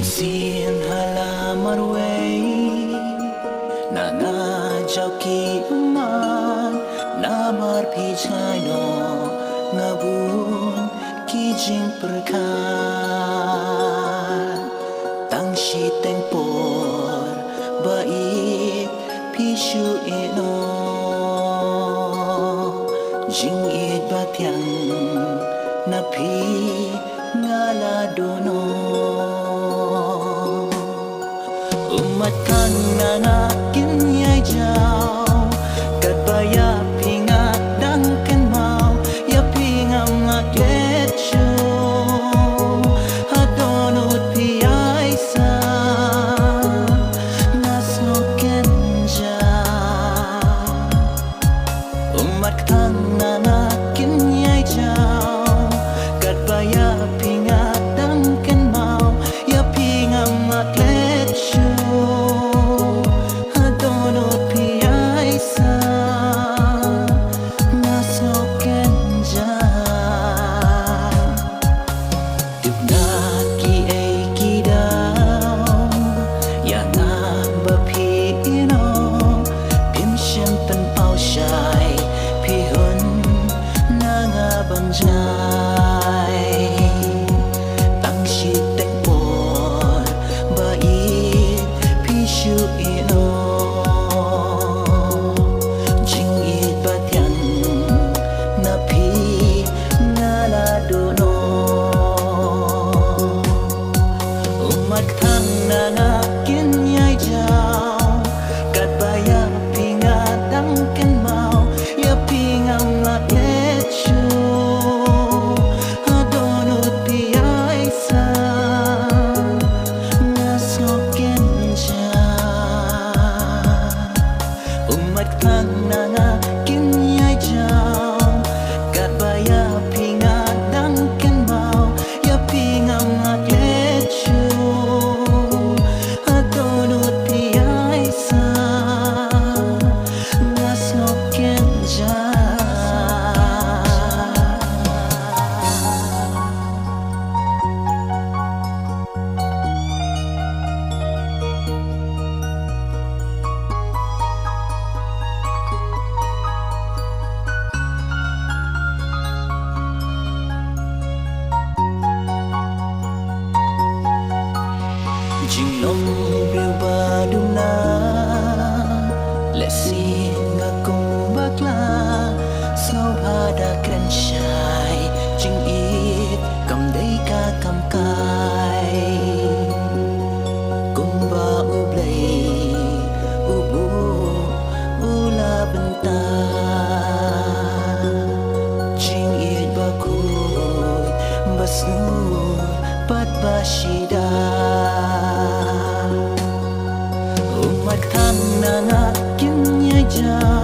Sin halamar way na najaki man namar pijay no ngabun kijing perkan tang shiteng por bait pishu ino jing it batyang napi ngaladono umat kan nanakin yay jaw kadbaya pingat dang ken mau ya pingam ngaklet shu hadonut piyay sa nasoken ja umat kan nanakin yay jaw kadbaya pingat dang ken mau ya pingam ngaklet shu Jing long biu ba dum na lesi ngakung bakla so bada kren shai jing it kam dei ka kam kai kum ba u blei u bu u la benta jing it ba ku basnu pat ba shida umat kan nanakin yay jaw